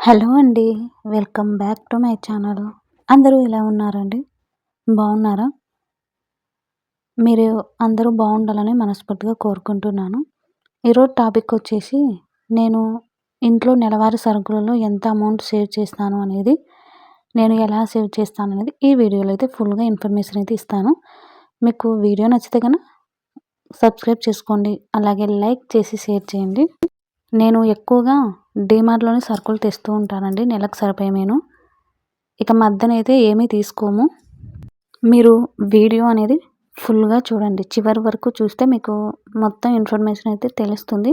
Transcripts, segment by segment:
Hello అండి. Welcome back to my channel. అందరూ ఎలా ఉన్నారండి? బాగున్నారా? మీరు అందరూ బాగుండాలని మనస్ఫూర్తిగా కోరుకుంటున్నాను. ఈరోజు టాపిక్ వచ్చేసి నేను ఇంట్లో నెలవారీ సరుకులలో ఎంత అమౌంట్ సేవ్ చేస్తాను అనేది, నేను ఎలా సేవ్ చేస్తాను అనేది ఈ వీడియోలో అయితే ఫుల్‌గా ఇన్ఫర్మేషన్ అయితే ఇస్తాను. మీకు వీడియో నచ్చితే గనక సబ్స్క్రైబ్ చేసుకోండి. అలాగే లైక్ చేసి షేర్ చేయండి. నేను ఎక్కువగా డీమార్ట్‌లోనే సరుకులు తెస్తూ ఉంటానండి. నెలకు సరిపోయే నేను. ఇక మధ్యనైతే ఏమీ తీసుకోము. మీరు వీడియో అనేది ఫుల్‌గా చూడండి. చివరి వరకు చూస్తే మీకు మొత్తం ఇన్ఫర్మేషన్ అయితే తెలుస్తుంది.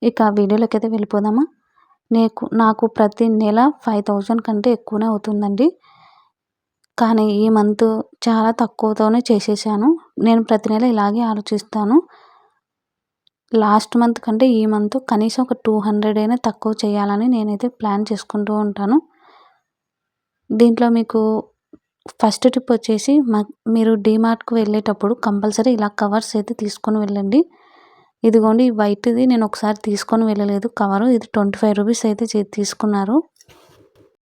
ఇక వీడియోలోకైతే వెళ్ళిపోదామా? నాకు ప్రతి నెల 5000 కంటే ఎక్కువనే అవుతుందండి. కానీ ఈ మంత్ చాలా తక్కువతోనే చేసేసాను. నేను ప్రతి నెల ఇలాగే ఆలోచిస్తాను. లాస్ట్ మంత్ కంటే ఈ మంత్ కనీసం ఒక 200 అయినా తక్కువ చేయాలని నేనైతే ప్లాన్ చేసుకుంటూ ఉంటాను. దీంట్లో మీకు ఫస్ట్ టిప్ వచ్చేసి మీరు డీమార్ట్‌కి వెళ్ళేటప్పుడు కంపల్సరీ ఇలా కవర్స్ అయితే తీసుకొని వెళ్ళండి. ఇదిగోండి వైట్‌ది నేను ఒకసారి తీసుకొని వెళ్ళలేదు కవరు. ఇది 25 రూపీస్ అయితే తీసుకున్నారు.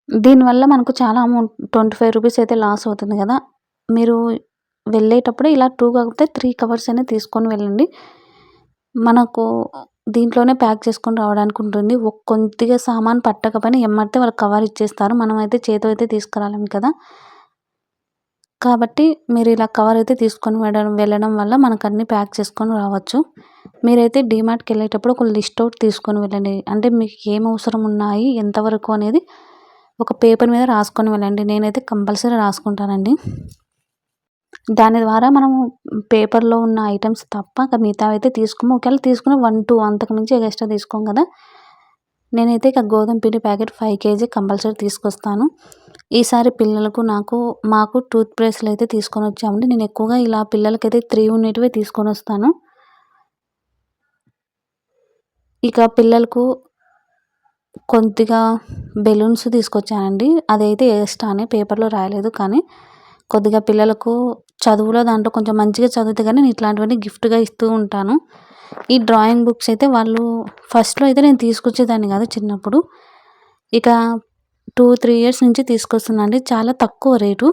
దీనివల్ల మనకు చాలా అమౌంట్ 25 రూపీస్ అయితే లాస్ అవుతుంది కదా! మీరు వెళ్ళేటప్పుడు ఇలా 2 కాకపోతే 3 కవర్స్ అయినా తీసుకొని వెళ్ళండి. మనకు దీంట్లోనే ప్యాక్ చేసుకొని రావడానికి ఉంటుంది. కొద్దిగా సామాను పట్టకపోయినా ఎమ్మటే వాళ్ళు కవర్ ఇచ్చేస్తారు. మనమైతే చేత్తో అయితే తీసుకురాలేం కదా! కాబట్టి మీరు ఇలా కవర్ అయితే తీసుకొని వెళ్ళడం వల్ల మనకు అన్నీ ప్యాక్ చేసుకొని రావచ్చు. మీరైతే డీమార్ట్‌కి వెళ్ళేటప్పుడు ఒక లిస్ట్ అవుట్ తీసుకొని వెళ్ళండి. అంటే మీకు ఏం అవసరం ఉన్నాయి, ఎంతవరకు అనేది ఒక పేపర్ మీద రాసుకొని వెళ్ళండి. నేనైతే కంపల్సరీ రాసుకుంటానండి. దాని ద్వారా మనము పేపర్‌లో ఉన్న ఐటెమ్స్ తప్ప మిగతావైతే తీసుకోము. ఒకవేళ తీసుకున్న 1, 2 అంతకు మించి ఎక్స్‌ట్రా తీసుకోం కదా! నేనైతే ఇక గోధుమ పిండి ప్యాకెట్ 5 కేజీ కంపల్సరీ తీసుకొస్తాను. ఈసారి పిల్లలకు మాకు టూత్ బ్రష్‌లు అయితే తీసుకొని వచ్చామండి. నేను ఎక్కువగా ఇలా పిల్లలకైతే 3 యూనిట్‌వే తీసుకొని వస్తాను. ఇక పిల్లలకు కొద్దిగా బెలూన్స్ తీసుకొచ్చానండి. అదైతే ఎక్స్‌ట్రానే పేపర్‌లో రాయలేదు. కానీ కొద్దిగా పిల్లలకు చదువులో దాంట్లో కొంచెం మంచిగా చదివితే గానీ నేను ఇట్లాంటివన్నీ గిఫ్ట్‌గా ఇస్తూ ఉంటాను. ఈ డ్రాయింగ్ బుక్స్ అయితే వాళ్ళు ఫస్ట్‌లో అయితే నేను తీసుకొచ్చేదాన్ని కాదు చిన్నప్పుడు. ఇక 2, 3 ఇయర్స్ నుంచి తీసుకొస్తున్నానండి. చాలా తక్కువ రేటు.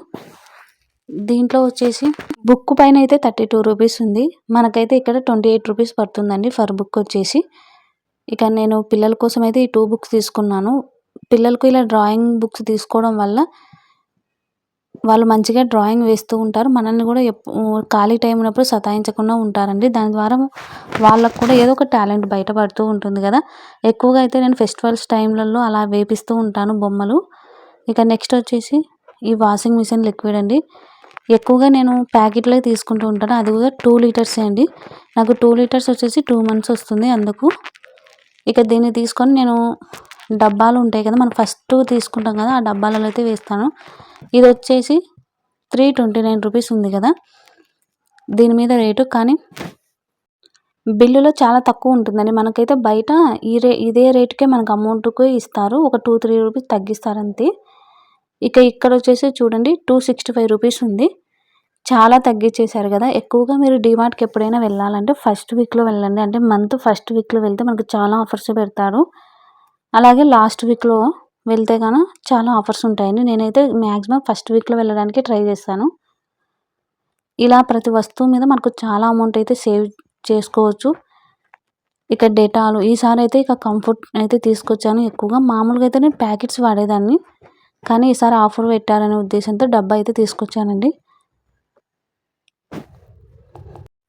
దీంట్లో వచ్చేసి బుక్ పైన అయితే 32 రూపీస్ ఉంది. మనకైతే ఇక్కడ 28 రూపీస్ పడుతుందండి ఫర్ బుక్ వచ్చేసి. ఇక నేను పిల్లల కోసం అయితే ఈ 2 బుక్స్ తీసుకున్నాను. పిల్లలకు ఇలా డ్రాయింగ్ బుక్స్ తీసుకోవడం వల్ల వాళ్ళు మంచిగా డ్రాయింగ్ వేస్తూ ఉంటారు. మనల్ని కూడా ఖాళీ టైం ఉన్నప్పుడు సతాయించకుండా ఉంటారండి. దాని ద్వారా వాళ్ళకు కూడా ఏదో ఒక టాలెంట్ బయటపడుతూ ఉంటుంది కదా! ఎక్కువగా అయితే నేను ఫెస్టివల్స్ టైంలలో అలా వేపిస్తూ ఉంటాను బొమ్మలు. ఇక నెక్స్ట్ వచ్చేసి ఈ వాషింగ్ మిషన్ లిక్విడ్ అండి. ఎక్కువగా నేను ప్యాకెట్‌లే తీసుకుంటూ ఉంటాను. అది కూడా 2 లీటర్సే అండి. నాకు 2 లీటర్స్ వచ్చేసి 2 మంత్స్ వస్తుంది అందుకు. ఇక దీన్ని తీసుకొని నేను డబ్బాలు ఉంటాయి కదా! మనం ఫస్ట్ తీసుకుంటాం కదా! ఆ డబ్బాలలో అయితే వేస్తాను. ఇది వచ్చేసి 329 రూపీస్ ఉంది కదా! దీని మీద రేటు. కానీ బిల్లులో చాలా తక్కువ ఉంటుందండి. మనకైతే బయట ఇదే రేటుకే మనకు అమౌంట్‌కి ఇస్తారు. ఒక 2, 3 రూపీస్ తగ్గిస్తారు అంతే. ఇక ఇక్కడ వచ్చేసి చూడండి 265 రూపీస్ ఉంది. చాలా తగ్గించేశారు కదా! ఎక్కువగా మీరు డీమార్ట్‌కి ఎప్పుడైనా వెళ్ళాలంటే ఫస్ట్ వీక్‌లో వెళ్ళండి. అంటే మంత్ ఫస్ట్ వీక్‌లో వెళ్తే మనకు చాలా ఆఫర్స్ పెడతారు. అలాగే లాస్ట్ వీక్‌లో వెళ్తే చాలా ఆఫర్స్ ఉంటాయండి. నేనైతే మాక్సిమం ఫస్ట్ వీక్‌లో వెళ్ళడానికి ట్రై చేస్తాను. ఇలా ప్రతి వస్తువు మీద మనకు చాలా అమౌంట్ అయితే సేవ్ చేసుకోవచ్చు. ఇక డెటాల్ ఈసారి అయితే ఇక కంఫర్ట్ అయితే తీసుకొచ్చాను ఎక్కువగా. మామూలుగా అయితే నేను ప్యాకెట్స్ వాడేదాన్ని. కానీ ఈసారి ఆఫర్ పెట్టారనే ఉద్దేశంతో డబ్బా అయితే తీసుకొచ్చానండి.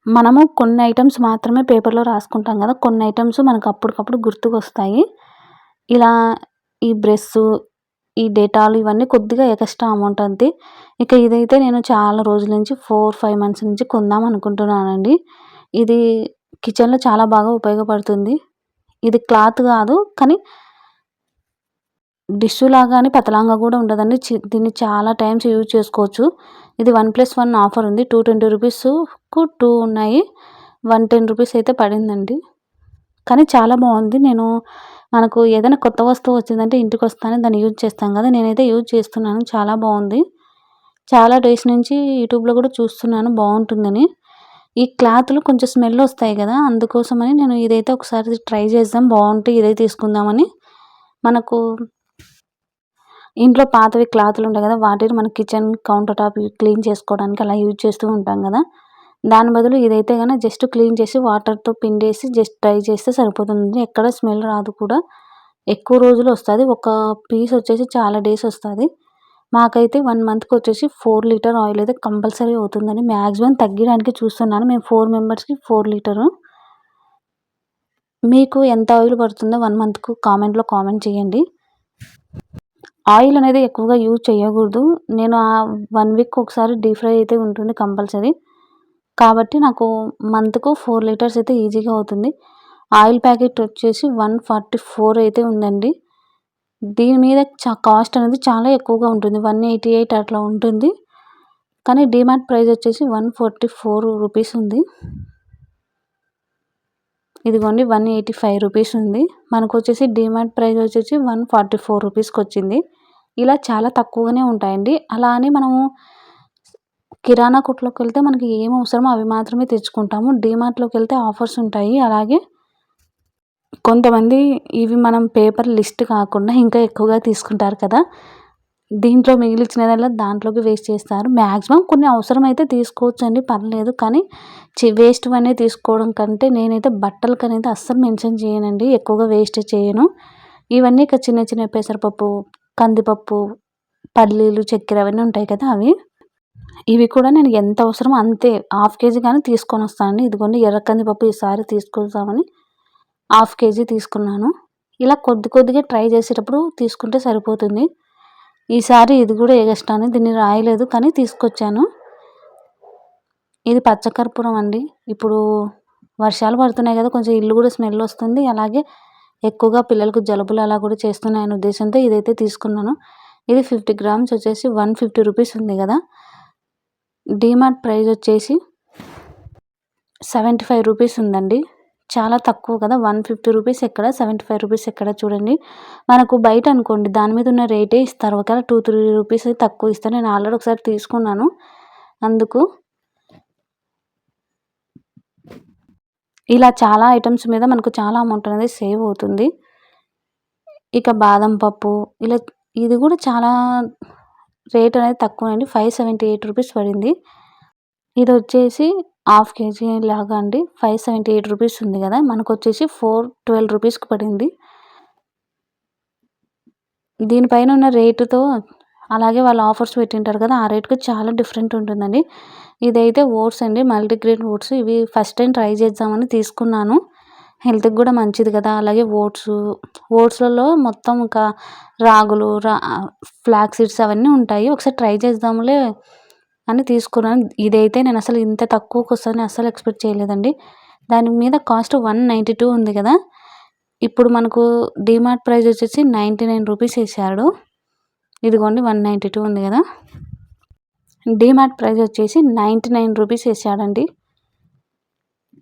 మనము కొన్ని ఐటెమ్స్ మాత్రమే పేపర్‌లో రాసుకుంటాం కదా! కొన్ని ఐటెమ్స్ మనకు అప్పటికప్పుడు గుర్తుకొస్తాయి. ఇలా ఈ బ్రష్షు, ఈ డెటాల్ ఇవన్నీ కొద్దిగా ఎక్స్‌ట్రా అమౌంట్ అంతే. ఇక ఇదైతే నేను చాలా రోజుల నుంచి 4, 5 మంత్స్ నుంచి కొందాం అనుకుంటున్నానండి. ఇది కిచెన్‌లో చాలా బాగా ఉపయోగపడుతుంది. ఇది క్లాత్ కాదు కానీ డిష్షు లాగా అని పతలాంగా కూడా ఉండదండి. దీన్ని చాలా టైమ్స్ యూజ్ చేసుకోవచ్చు. ఇది 1+1 ఆఫర్ ఉంది. 220 రూపీస్‌కు 2 ఉన్నాయి. 110 రూపీస్ అయితే పడిందండి. కానీ చాలా బాగుంది. మనకు ఏదైనా కొత్త వస్తువు వచ్చిందంటే ఇంటికొస్తానే దాన్ని యూజ్ చేస్తాం కదా! నేనైతే యూజ్ చేస్తున్నాను. చాలా బాగుంది. చాలా డేస్ నుంచి యూట్యూబ్‌లో కూడా చూస్తున్నాను బాగుంటుందని. ఈ క్లాతులు కొంచెం స్మెల్ వస్తాయి కదా! అందుకోసమని నేను ఇదైతే ఒకసారి ట్రై చేద్దాం బాగుంటే ఇదే తీసుకుందామని. మనకు ఇంట్లో పాతవి క్లాతులుంటాయి కదా! వాటిని మన కిచెన్ కౌంటర్ టాప్ క్లీన్ చేసుకోవడానికి అలా యూజ్ చేస్తూ ఉంటాం గదా! దాని బదులు ఇదైతే గన జస్ట్ క్లీన్ చేసి వాటర్‌తో పిండేసి జస్ట్ డ్రై చేస్తే సరిపోతుంది. ఎక్కడ స్మెల్ రాదు కూడా. ఎక్కువ రోజులు వస్తది. ఒక పీస్ వచ్చేసి చాలా డేస్ వస్తది. మాకైతే 1 మంత్‌కొచ్చేసి 4 లీటర్ ఆయిల్ అయితే కంపల్సరీ అవుతుందండి. మాక్సిమం తగ్గియడానికి చూస్తున్నాను. మేము 4 మెంబర్స్‌కి 4 లీటరు. మీకు ఎంత ఆయిల్ పడుతుందో 1 మంత్‌కు కామెంట్‌లో కామెంట్ చేయండి. ఆయిల్ అనేది ఎక్కువగా యూజ్ చేయకూడదు. నేను 1 వీక్‌కి ఒకసారి డీప్ ఫ్రై అయితే ఉంటుంది కంపల్సరీ. కాబట్టి నాకు మంత్‌కు 4 లీటర్స్ అయితే ఈజీగా అవుతుంది. ఆయిల్ ప్యాకెట్ వచ్చేసి 144 అయితే ఉందండి. దీని మీద కాస్ట్ అనేది చాలా ఎక్కువగా ఉంటుంది. 188 అట్లా ఉంటుంది. కానీ డీమార్ట్ ప్రైస్ వచ్చేసి 144 రూపీస్ ఉంది. ఇదిగోండి 185 రూపీస్ ఉంది. మనకొచ్చేసి డీమార్ట్ ప్రైస్ వచ్చేసి 144 రూపీస్‌కొచ్చింది. ఇలా చాలా తక్కువగానే ఉంటాయండి. అలా అని మనము కిరాణా కొట్టులోకెళ్తే మనకి ఏం అవసరమో అవి మాత్రమే తెచ్చుకుంటాము. డీమార్ట్‌లోకెళ్తే ఆఫర్స్ ఉంటాయి. అలాగే కొంతమంది ఇవి మనం పేపర్ లిస్ట్ కాకుండా ఇంకా ఎక్కువగా తీసుకుంటారు కదా! దీంట్లో మిగిలిచ్చినదల్లా దాంట్లోకి వేస్ట్ చేస్తారు. మాక్సిమం కొన్ని అవసరమైతే తీసుకోవచ్చండి పర్లేదు. కానీ వేస్ట్‌వన్నీ తీసుకోవడం కంటే నేనైతే బట్టలకనైతే అస్సలు మెన్షన్ చేయనండి. ఎక్కువగా వేస్ట్ చేయను. ఇవన్నీ ఇక చిన్న చిన్న పెసరపప్పు, కందిపప్పు, పల్లీలు, చక్కెర అవన్నీ ఉంటాయి కదా! అవి. ఇవి కూడా నేను ఎంత అవసరమో అంతే హాఫ్ కేజీ గాని తీసుకొనొస్తానండి. ఇదిగోండి ఎర్ర కందిపప్పు ఈసారి తీసుకొద్దామని హాఫ్ కేజీ తీసుకున్నాను. ఇలా కొద్ది కొద్దిగా ట్రై చేసేటప్పుడు తీసుకుంటే సరిపోతుంది. ఈసారి ఇది కూడా ఎగస్ట్రానే దీన్ని రాయలేదు కానీ తీసుకొచ్చాను. ఇది పచ్చకర్పూరం అండి. ఇప్పుడు వర్షాలు పడుతున్నాయి కదా! కొంచెం ఇల్లు కూడా స్మెల్ వస్తుంది. అలాగే ఎక్కువగా పిల్లలకు జలుబులు అలా కూడా చేస్తున్నాయనే ఉద్దేశంతో ఇదైతే తీసుకున్నాను. ఇది 50 గ్రామ్స్ వచ్చేసి 150 రూపీస్ ఉంది కదా! డీమార్ట్ ప్రైస్ వచ్చేసి 75 రూపీస్ ఉందండి. చాలా తక్కువ కదా! 150 రూపీస్ ఎక్కడ, 75 రూపీస్ ఎక్కడ చూడండి. మనకు బయట అనుకోండి దాని మీద ఉన్న రేటే ఇస్తారు. ఒకవేళ 2, 3 రూపీస్ తక్కువ ఇస్తారు. నేను ఆల్రెడీ ఒకసారి తీసుకున్నాను. అందుకు ఇలా చాలా ఐటెమ్స్ మీద మనకు చాలా అమౌంట్ అనేది సేవ్ అవుతుంది. ఇక బాదం పప్పు ఇలా ఇది కూడా చాలా రేట్ అనేది తక్కువేనండి. 578 రూపీస్ పడింది. ఇదొచ్చేసి హాఫ్ కేజీ లాగా అండి. 578 రూపీస్ ఉంది కదా! మనకొచ్చేసి 412 రూపీస్‌కి పడింది. దీనిపైన ఉన్న రేటుతో అలాగే వాళ్ళు ఆఫర్స్ పెట్టింటారు కదా! ఆ రేట్‌కి చాలా డిఫరెంట్ ఉంటుందండి. ఇదైతే ఓట్స్ అండి. Multigrain oats. ఇవి ఫస్ట్ టైం ట్రై చేద్దామని తీసుకున్నాను. హెల్త్‌కి కూడా మంచిది కదా! అలాగే ఓట్స్‌లలో మొత్తం ఇంకా రాగులు, ఫ్లాక్స్ సీడ్స్ అవన్నీ ఉంటాయి. ఒకసారి ట్రై చేద్దాంలే అని తీసుకున్నాను. ఇదైతే నేను అసలు ఇంత తక్కువకొస్తదని అస్సలు ఎక్స్‌పెక్ట్ చేయలేదండి. దాని మీద కాస్ట్ 192 ఉంది కదా! ఇప్పుడు మనకు డీమార్ట్ ప్రైస్ వచ్చేసి 99 రూపీస్ ఏశాడు. ఇదిగోండి 192 ఉంది కదా! డీమార్ట్ ప్రైస్ వచ్చేసి 99 రూపీస్ ఏశాడండి.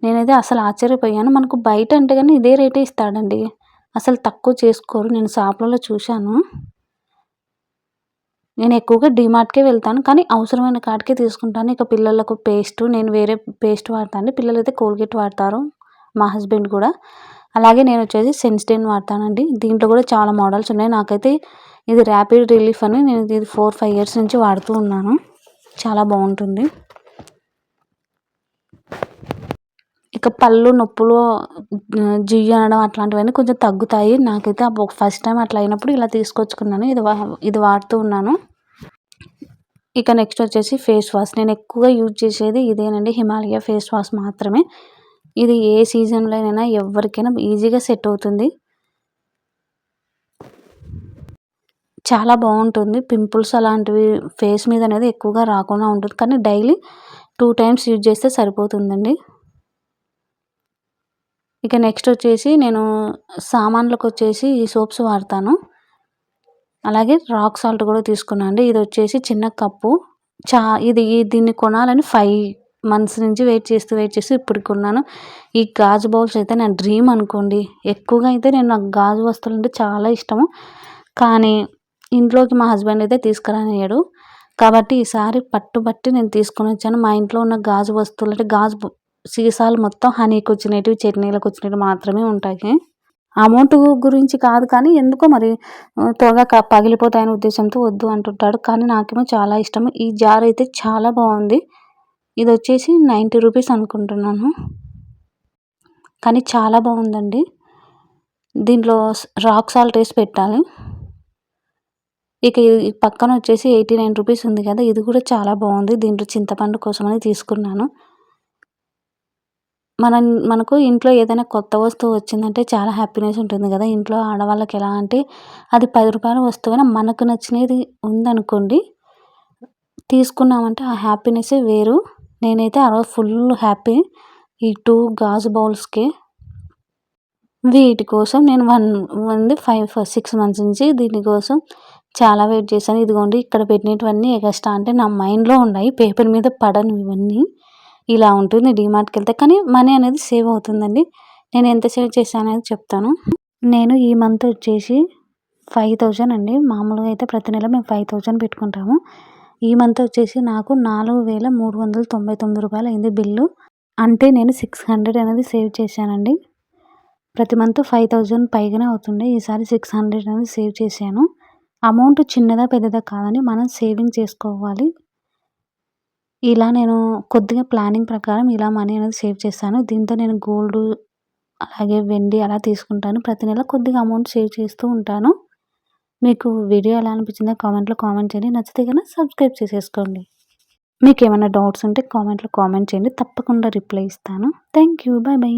నేనైతే అసలు ఆశ్చర్యపోయాను. మనకు బయట అంటే గాని ఇదే రేటే ఇస్తాడండి. అసలు తక్కువ చేసుకోరు. నేను షాపులలో చూశాను. నేను ఎక్కువగా డీమార్ట్‌కే వెళ్తాను. కానీ అవసరమైన కాడికే తీసుకుంటాను. ఇక పిల్లలకు పేస్టు నేను వేరే పేస్ట్ వాడతా అండి. పిల్లలైతే కోల్గేట్ వాడతారు. మా హస్బెండ్ కూడా. అలాగే నేనొచ్చేసి సెన్స్‌టైన్ వాడతానండి. దీంట్లో కూడా చాలా మోడల్స్ ఉన్నాయి. నాకైతే ఇది ర్యాపిడ్ రిలీఫ్ అని నేను ఇది 4, 5 ఇయర్స్ నుంచి వాడుతూ ఉన్నాను. చాలా బావుంటుంది. ఇక పళ్ళు నొప్పులు జియ్యి అనడం అట్లాంటివన్నీ కొంచెం తగ్గుతాయి. నాకైతే ఫస్ట్ టైమ్ అట్లా అయినప్పుడు ఇలా తీసుకొచ్చుకున్నాను. ఇది వాడుతూ ఉన్నాను. ఇక నెక్స్ట్ వచ్చేసి ఫేస్ వాష్. నేను ఎక్కువగా యూజ్ చేసేది ఇదేనండి. హిమాలయ ఫేస్ వాష్ మాత్రమే. ఇది ఏ సీజన్‌లోనైనా ఎవ్వరికైనా ఈజీగా సెట్ అవుతుంది. చాలా బావుంటుంది. పింపుల్స్ అలాంటివి ఫేస్ మీద అనేది ఎక్కువగా రాకుండా ఉంటుంది. కానీ డైలీ 2 టైమ్స్ యూజ్ చేస్తే సరిపోతుందండి. ఇక నెక్స్ట్ వచ్చేసి నేను సామాన్లకొచ్చేసి ఈ సోప్స్ వాడతాను. అలాగే రాక్ సాల్ట్ కూడా తీసుకున్నా అండి. ఇదొచ్చేసి చిన్న కప్పు. దీన్ని కొనాలని 5 మంత్స్ నుంచి వెయిట్ చేస్తూ ఇప్పుడు కొన్నాను. ఈ గాజు బౌల్స్ అయితే నా డ్రీమ్ అనుకోండి. ఎక్కువగా అయితే నాకు గాజు వస్తువులంటే చాలా ఇష్టము. కానీ ఇంట్లోకి మా హస్బెండ్ అయితే తీసుకురానియ్యడు. కాబట్టి ఈసారి పట్టుబట్టి నేను తీసుకొనొచ్చాను. మా ఇంట్లో ఉన్న గాజు వస్తువులు అంటే సీసాలు మొత్తం హనీకొచ్చినటివి, చట్నీలకొచ్చినటివి మాత్రమే ఉంటాయి. అమౌంట్ గురించి కాదు కానీ ఎందుకో మరి త్వరగా పగిలిపోతాయనే ఉద్దేశంతో వద్దు అంటుంటాడు. కానీ నాకేమో చాలా ఇష్టం. ఈ జార్ అయితే చాలా బాగుంది. ఇదొచ్చేసి 90 రూపీస్ అనుకుంటున్నాను. కానీ చాలా బాగుందండి. దీంట్లో రాక్ సాల్ట్ వేసి పెట్టాలి. ఇక ఈ పక్కన వచ్చేసి 89 రూపీస్ ఉంది కదా! ఇది కూడా చాలా బాగుంది. దీంట్లో చింతపండు కోసమని తీసుకున్నాను. మనకు ఇంట్లో ఏదైనా కొత్త వస్తువు వచ్చిందంటే చాలా హ్యాపీనెస్ ఉంటుంది కదా! ఇంట్లో ఆడవాళ్ళకి ఎలా అంటే అది రూ. 10 వస్తువైనా మనకు నచ్చినది ఉందనుకోండి, తీసుకున్నామంటే ఆ హ్యాపీనెస్సే వేరు. నేనైతే ఆ రోజు ఫుల్ హ్యాపీ. ఈ 2 గాజు బౌల్స్‌కే. వీటి కోసం నేను 6 మంత్స్ నుంచి దీనికోసం చాలా వెయిట్ చేశాను. ఇదిగోండి ఇక్కడ పెట్టినటువన్నీ ఎగస్ట్రా అంటే నా మైండ్‌లో ఉన్నాయి. పేపర్ మీద పడనివి ఇవన్నీ. ఇలా ఉంటుంది డీమార్ట్‌కెళ్తే. కానీ మనీ అనేది సేవ్ అవుతుందండి. నేను ఎంత సేవ్ చేశాననేది చెప్తాను. నేను ఈ మంత్ వచ్చేసి 5000 అండి. మామూలుగా అయితే ప్రతి నెల మేము 5000 పెట్టుకుంటాము. ఈ మంత్ వచ్చేసి నాకు రూ. 4399 అయింది బిల్లు. అంటే నేను 600 అనేది సేవ్ చేశానండి. ప్రతి మంత్ 5000 పైగానే అవుతుండే. ఈసారి 600 అనేది సేవ్ చేశాను. అమౌంట్ చిన్నదా పెద్దదా కాదండి. మనం సేవింగ్ చేసుకోవాలి. ఇలా నేను కొద్దిగా ప్లానింగ్ ప్రకారం ఇలా మనీ అనేది సేవ్ చేశాను. దీంతో నేను గోల్డు, అలాగే వెండి అలా తీసుకుంటాను. ప్రతి నెల కొద్దిగా అమౌంట్ సేవ్ చేస్తూ ఉంటాను. మీకు వీడియో ఎలా అనిపించిందో కామెంట్‌లో కామెంట్ చేయండి. నచ్చితే గనుక సబ్స్క్రైబ్ చేసేసుకోండి. మీకేమైనా డౌట్స్ ఉంటే కామెంట్‌లో కామెంట్ చేయండి. తప్పకుండా రిప్లై ఇస్తాను. Thank you. By by.